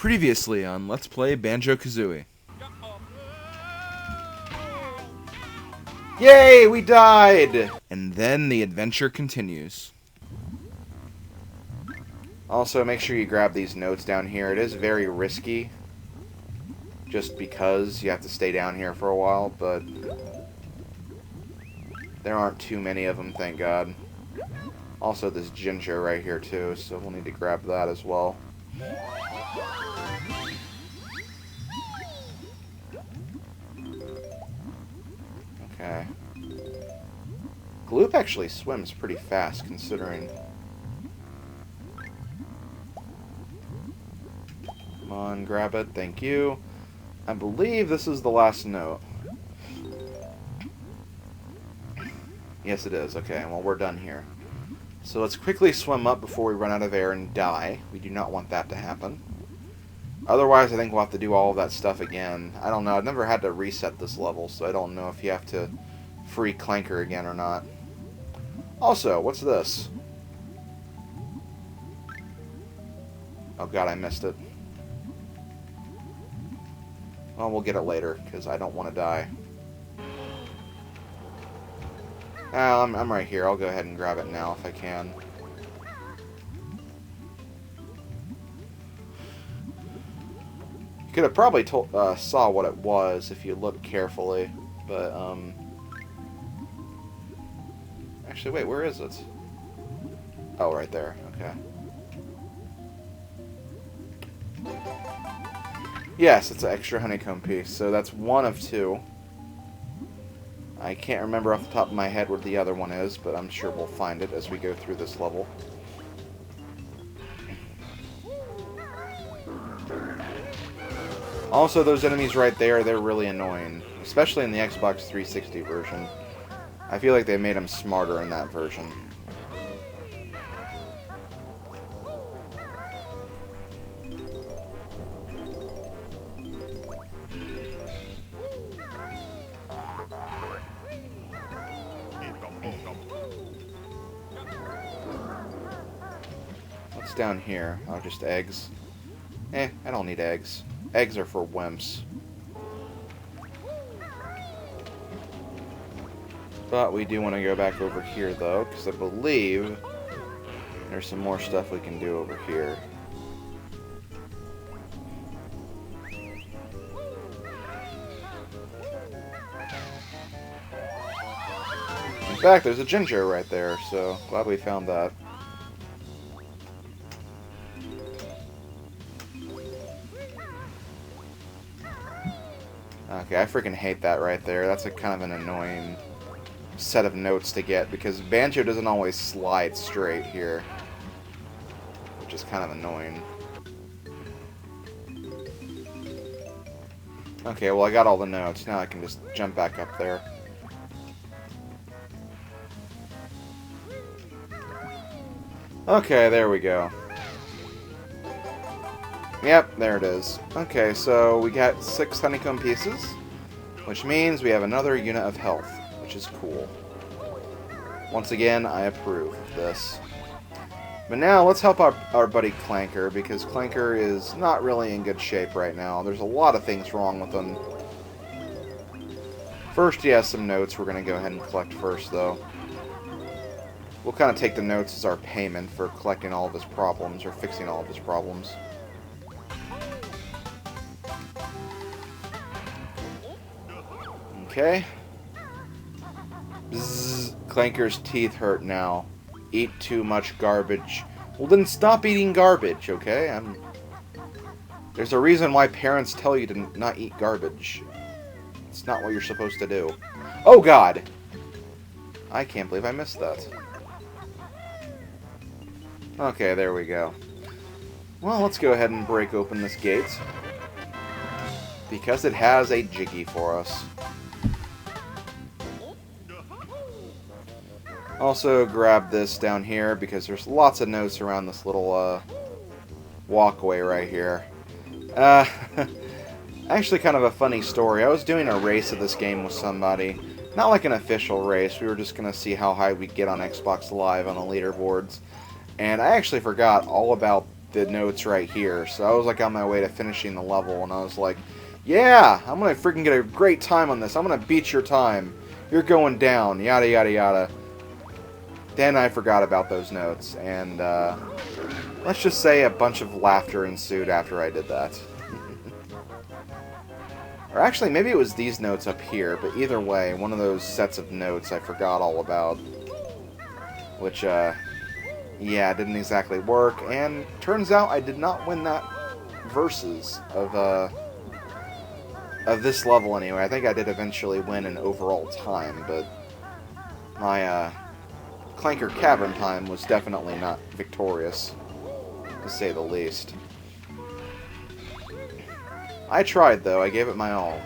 Previously on Let's Play Banjo Kazooie. Yay, we died! And then the adventure continues. Also, make sure you grab these notes down here. It is very risky, just because you have to stay down here for a while, but there aren't too many of them, thank God. Also, this ginger right here, too, so we'll need to grab that as well. Okay. Gloop actually swims pretty fast, considering. Come on, grab it. Thank you. I believe this is the last note. Yes, it is. Okay, well, we're done here. So let's quickly swim up before we run out of air and die. We do not want that to happen. Otherwise, I think we'll have to do all of that stuff again. I don't know. I've never had to reset this level, so I don't know if you have to free Clanker again or not. Also, what's this? Oh god, I missed it. Well, we'll get it later, because I don't want to die. I'm right here. I'll go ahead and grab it now if I can. You could have probably saw what it was if you looked carefully, but, actually, wait, where is it? Oh, right there. Okay. Yes, it's an extra honeycomb piece, so that's one of two. I can't remember off the top of my head what the other one is, but I'm sure we'll find it as we go through this level. Also, those enemies right there, they're really annoying. Especially in the Xbox 360 version. I feel like they made them smarter in that version. What's down here? Oh, just eggs. I don't need eggs. Eggs are for wimps. But we do want to go back over here, though, because I believe there's some more stuff we can do over here. In fact, there's a ginger right there, so glad we found that. Okay, I freaking hate that right there. That's a kind of an annoying set of notes to get, because Banjo doesn't always slide straight here, which is kind of annoying. Okay, well, I got all the notes. Now I can just jump back up there. Okay, there we go. Yep, there it is. Okay, so we got 6 honeycomb pieces, which means we have another unit of health, which is cool. Once again, I approve of this. But now, let's help our buddy Clanker, because Clanker is not really in good shape right now. There's a lot of things wrong with him. First, he has some notes we're going to go ahead and collect first, though. We'll kind of take the notes as our payment for collecting all of his problems, or fixing all of his problems. Okay. Bzzz, Clanker's teeth hurt now. Eat too much garbage. Well, then stop eating garbage, okay? There's a reason why parents tell you to not eat garbage. It's not what you're supposed to do. Oh, God! I can't believe I missed that. Okay, there we go. Well, let's go ahead and break open this gate, because it has a Jiggy for us. Also, grab this down here, because there's lots of notes around this little walkway right here. Actually, kind of a funny story. I was doing a race of this game with somebody. Not like an official race. We were just going to see how high we'd get on Xbox Live on the leaderboards. And I actually forgot all about the notes right here. So I was like on my way to finishing the level, and I was like, yeah, I'm gonna freaking get a great time on this. I'm gonna beat your time. You're going down, yada yada yada. Then I forgot about those notes, and let's just say a bunch of laughter ensued after I did that. Or actually, maybe it was these notes up here, but either way, one of those sets of notes I forgot all about. Which, yeah, didn't exactly work, and turns out I did not win that versus of this level anyway. I think I did eventually win an overall time, but my, Clanker Cavern time was definitely not victorious, to say the least. I tried, though. I gave it my all.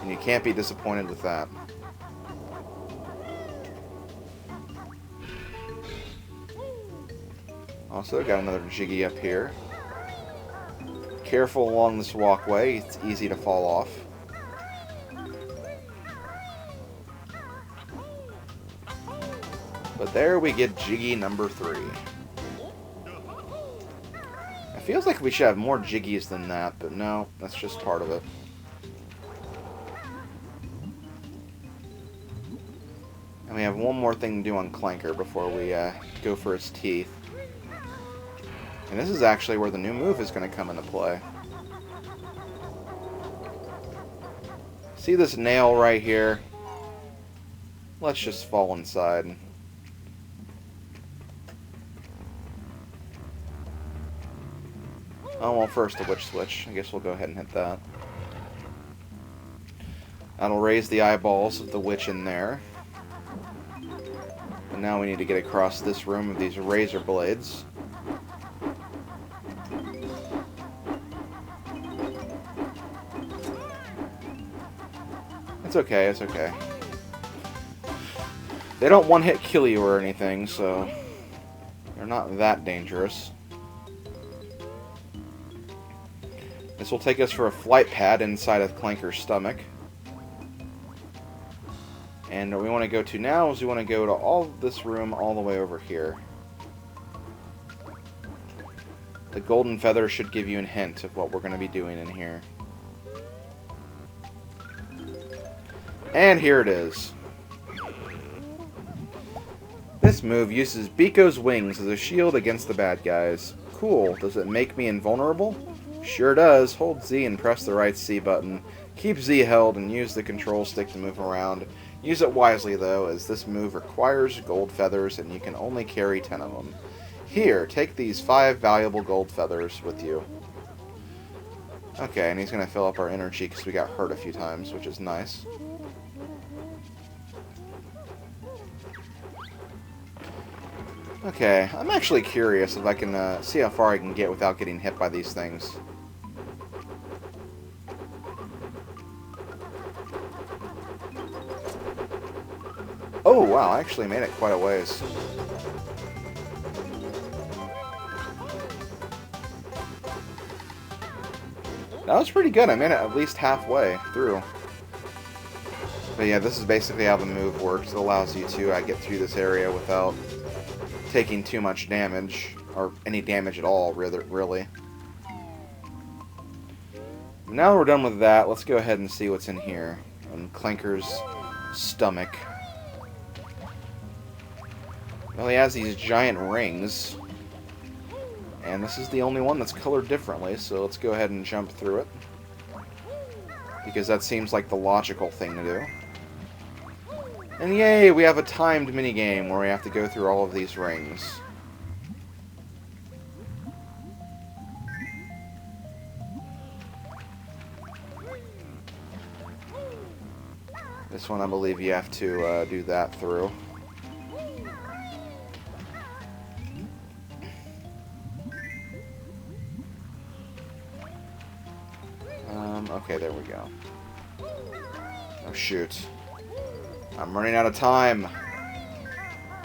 And you can't be disappointed with that. Also, got another Jiggy up here. Careful along this walkway. It's easy to fall off. But there we get Jiggy number 3. It feels like we should have more Jiggies than that, but no, that's just part of it. And we have one more thing to do on Clanker before we go for his teeth. And this is actually where the new move is going to come into play. See this nail right here? Let's just fall inside. Oh, well, first the witch switch. I guess we'll go ahead and hit that. That'll raise the eyeballs of the witch in there. And now we need to get across this room of these razor blades. It's okay, it's okay. They don't one-hit kill you or anything, so they're not that dangerous. This will take us for a flight pad inside of Clanker's stomach. And what we want to go to now is we want to go to all this room all the way over here. The golden feather should give you a hint of what we're going to be doing in here. And here it is. This move uses Biko's wings as a shield against the bad guys. Cool. Does it make me invulnerable? Sure does. Hold Z and press the right C button. Keep Z held and use the control stick to move around. Use it wisely though, as this move requires gold feathers and you can only carry 10 of them. Here, take these 5 valuable gold feathers with you. Okay, and he's going to fill up our energy because we got hurt a few times, which is nice. Okay, I'm actually curious if I can see how far I can get without getting hit by these things. Oh, wow, I actually made it quite a ways. That was pretty good. I made it at least halfway through. But yeah, this is basically how the move works. It allows you to get through this area without taking too much damage, or any damage at all, really. Now that we're done with that, let's go ahead and see what's in here. In Clanker's stomach. Well, he has these giant rings. And this is the only one that's colored differently, so let's go ahead and jump through it. Because that seems like the logical thing to do. And yay, we have a timed minigame where we have to go through all of these rings. This one, I believe you have to do that through. Okay, there we go. Oh, shoot. I'm running out of time.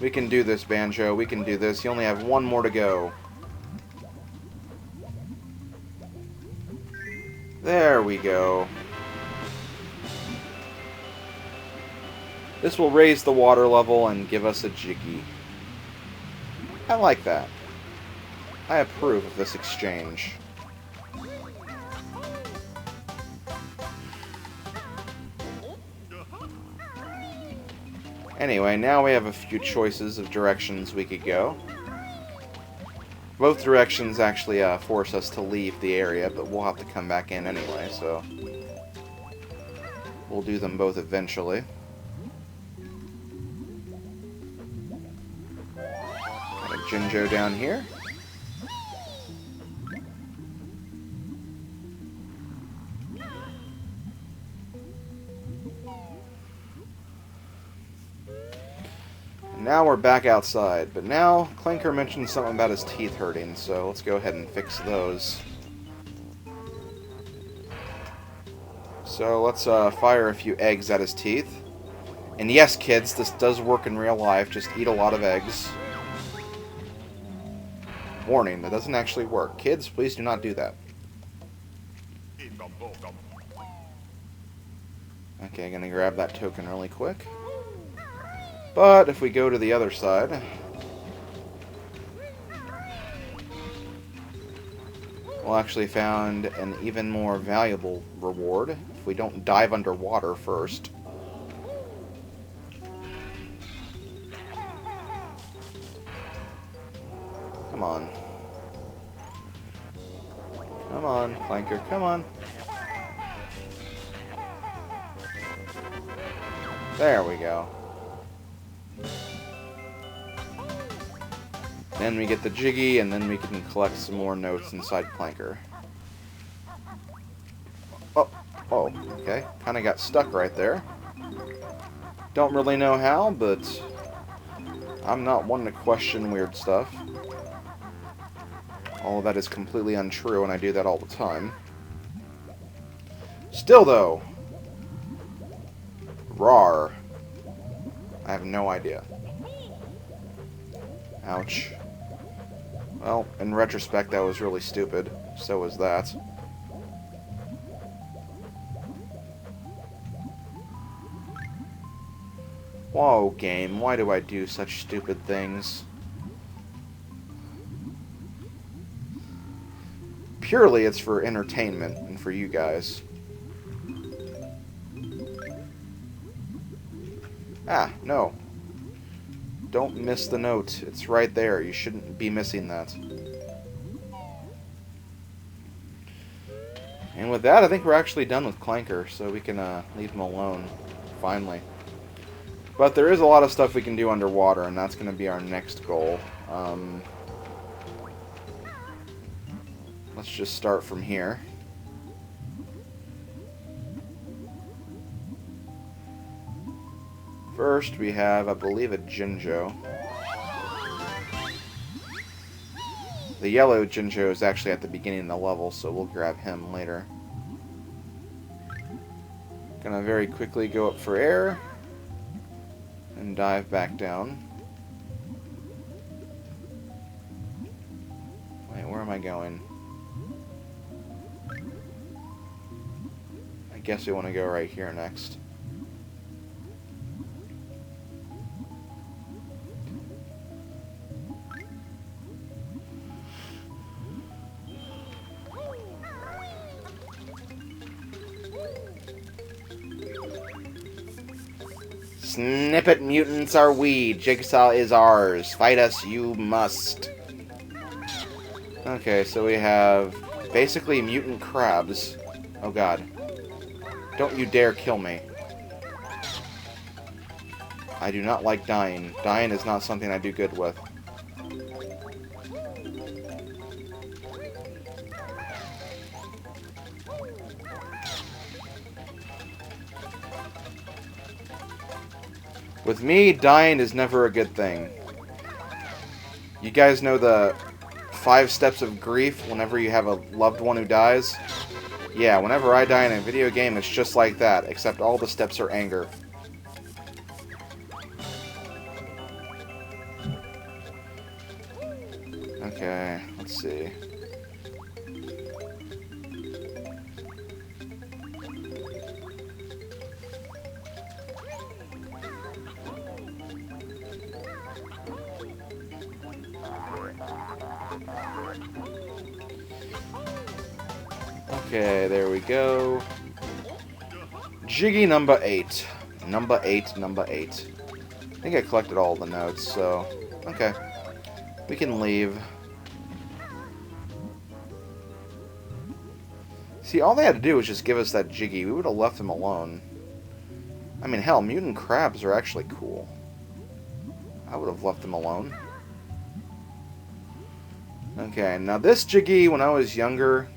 We can do this, Banjo. We can do this. You only have one more to go. There we go. This will raise the water level and give us a Jiggy. I like that. I approve of this exchange. Anyway, now we have a few choices of directions we could go. Both directions actually force us to leave the area, but we'll have to come back in anyway, so we'll do them both eventually. Got a Jinjo down here. Now we're back outside, but now Clanker mentioned something about his teeth hurting, so let's go ahead and fix those. So let's fire a few eggs at his teeth. And yes, kids, this does work in real life. Just eat a lot of eggs. Warning, that doesn't actually work. Kids, please do not do that. Okay, gonna grab that token really quick. But if we go to the other side, we'll actually found an even more valuable reward if we don't dive underwater first. Come on. Come on, Clanker, come on. There we go. Then we get the Jiggy, and then we can collect some more notes inside Clanker. Oh, okay. Kind of got stuck right there. Don't really know how, but I'm not one to question weird stuff. All of that is completely untrue, and I do that all the time. Still, though, rawr. I have no idea. Ouch. Well, in retrospect, that was really stupid. So was that. Whoa, game. Why do I do such stupid things? Purely, it's for entertainment and for you guys. Ah, no. Don't miss the note. It's right there. You shouldn't be missing that. And with that, I think we're actually done with Clanker, so we can leave him alone, finally. But there is a lot of stuff we can do underwater, and that's going to be our next goal. Let's just start from here. First, we have, I believe, a Jinjo. The yellow Jinjo is actually at the beginning of the level, so we'll grab him later. Gonna very quickly go up for air and dive back down. Wait, where am I going? I guess we want to go right here next. Snippet mutants are we. Jigsaw is ours. Fight us, you must. Okay, so we have basically mutant crabs. Oh god. Don't you dare kill me. I do not like dying. Dying is not something I do good with. With me, dying is never a good thing. You guys know the 5 steps of grief whenever you have a loved one who dies? Yeah, whenever I die in a video game, it's just like that, except all the steps are anger. Okay, let's see. Okay, there we go. Jiggy number 8. Number 8, number 8. I think I collected all the notes, so... Okay. We can leave. See, all they had to do was just give us that Jiggy. We would have left him alone. I mean, hell, mutant crabs are actually cool. I would have left them alone. Okay, now this Jiggy, when I was younger,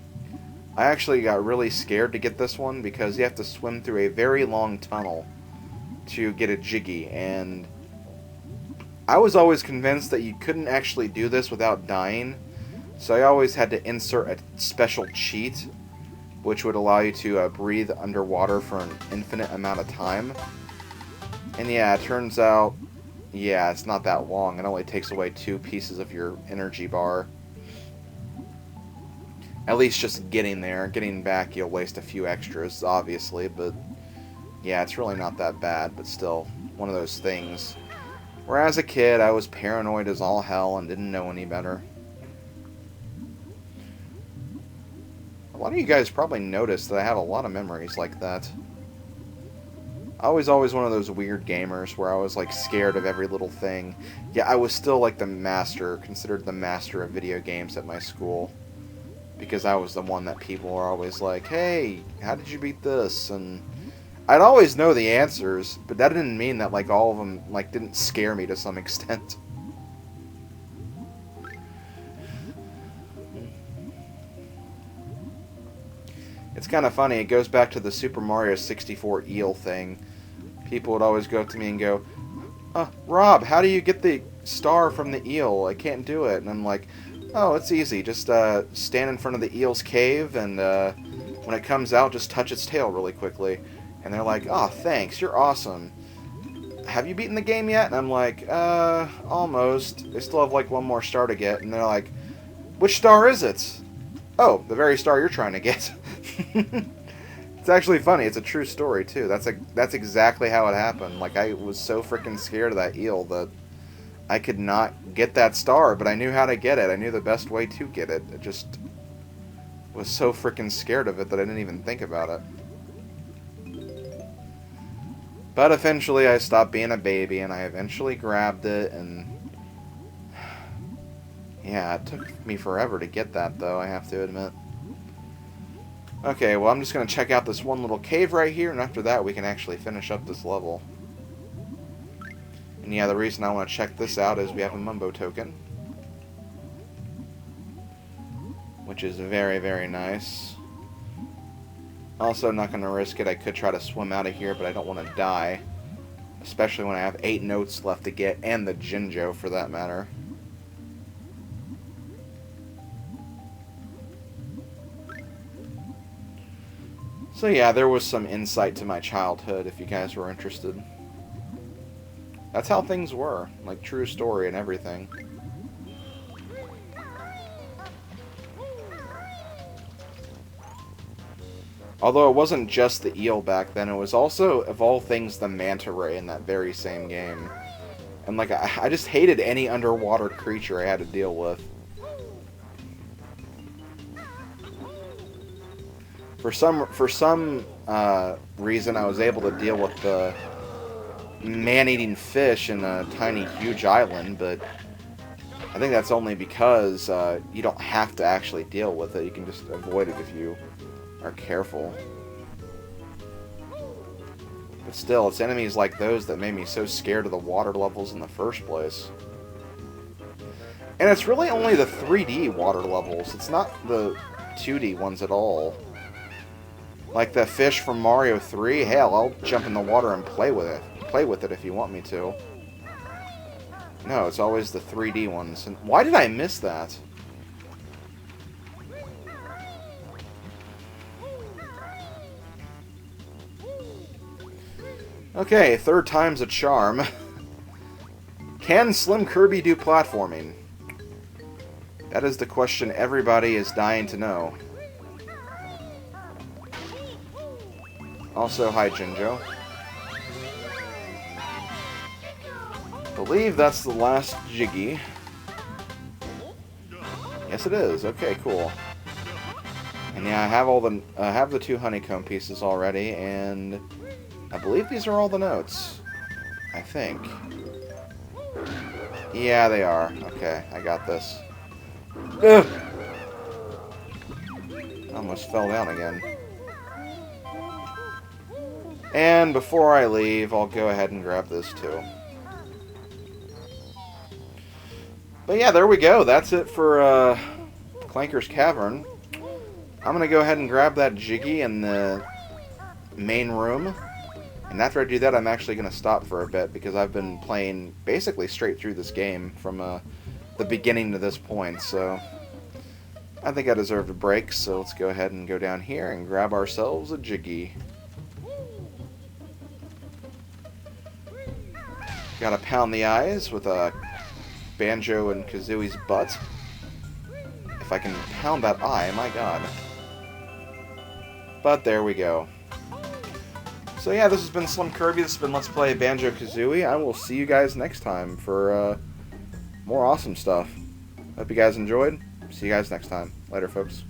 I actually got really scared to get this one because you have to swim through a very long tunnel to get a Jiggy, and I was always convinced that you couldn't actually do this without dying, so I always had to insert a special cheat, which would allow you to breathe underwater for an infinite amount of time. And yeah, it turns out, yeah, it's not that long. It only takes away 2 pieces of your energy bar. At least just getting there. Getting back, you'll waste a few extras, obviously, but yeah, it's really not that bad, but still, one of those things. Where as a kid, I was paranoid as all hell and didn't know any better. A lot of you guys probably noticed that I have a lot of memories like that. I was always one of those weird gamers where I was like scared of every little thing. Yeah, I was still like the master, considered the master of video games at my school. Because I was the one that people were always like, hey, how did you beat this? And I'd always know the answers, but that didn't mean that like all of them like didn't scare me to some extent. It's kind of funny, it goes back to the Super Mario 64 eel thing. People would always go up to me and go, Rob, how do you get the star from the eel? I can't do it. And I'm like, oh, it's easy. Just stand in front of the eel's cave, and when it comes out, just touch its tail really quickly. And they're like, oh, thanks, you're awesome. Have you beaten the game yet? And I'm like, almost. They still have like one more star to get. And they're like, which star is it? Oh, the very star you're trying to get. It's actually funny. It's a true story, too. That's exactly how it happened. Like, I was so freaking scared of that eel that I could not get that star, but I knew how to get it. I knew the best way to get it. I just was so freaking scared of it that I didn't even think about it. But eventually I stopped being a baby, and I eventually grabbed it, and yeah, it took me forever to get that, though, I have to admit. Okay, well, I'm just going to check out this one little cave right here, and after that we can actually finish up this level. And yeah, the reason I want to check this out is we have a Mumbo token, which is very, very nice. Also, not going to risk it. I could try to swim out of here, but I don't want to die. Especially when I have 8 notes left to get, and the Jinjo, for that matter. So yeah, there was some insight to my childhood, if you guys were interested. That's how things were. Like, true story and everything. Although it wasn't just the eel back then, it was also, of all things, the manta ray in that very same game. And like, I just hated any underwater creature I had to deal with. For some reason, I was able to deal with the man-eating fish in a tiny, huge island, but I think that's only because you don't have to actually deal with it. You can just avoid it if you are careful. But still, it's enemies like those that made me so scared of the water levels in the first place. And it's really only the 3D water levels. It's not the 2D ones at all. Like the fish from Mario 3, hell, I'll jump in the water and play with it. Play with it if you want me to. No, it's always the 3D ones. And why did I miss that? Okay, third time's a charm. Can SlimKirby do platforming? That is the question everybody is dying to know. Also, hi, Jinjo. Believe that's the last Jiggy. Yes, it is. Okay, cool. And yeah, I have the 2 honeycomb pieces already, and I believe these are all the notes. I think. Yeah, they are. Okay, I got this. Ugh! Almost fell down again. And before I leave, I'll go ahead and grab this too. But yeah, there we go. That's it for Clanker's Cavern. I'm going to go ahead and grab that Jiggy in the main room. And after I do that, I'm actually going to stop for a bit because I've been playing basically straight through this game from the beginning to this point. So I think I deserved a break. So let's go ahead and go down here and grab ourselves a Jiggy. Gotta pound the eyes with a Banjo and Kazooie's butt. If I can pound that eye, my god. But there we go. So yeah, this has been SlimKirby. This has been Let's Play Banjo Kazooie. I will see you guys next time for more awesome stuff. Hope you guys enjoyed. See you guys next time. Later, folks.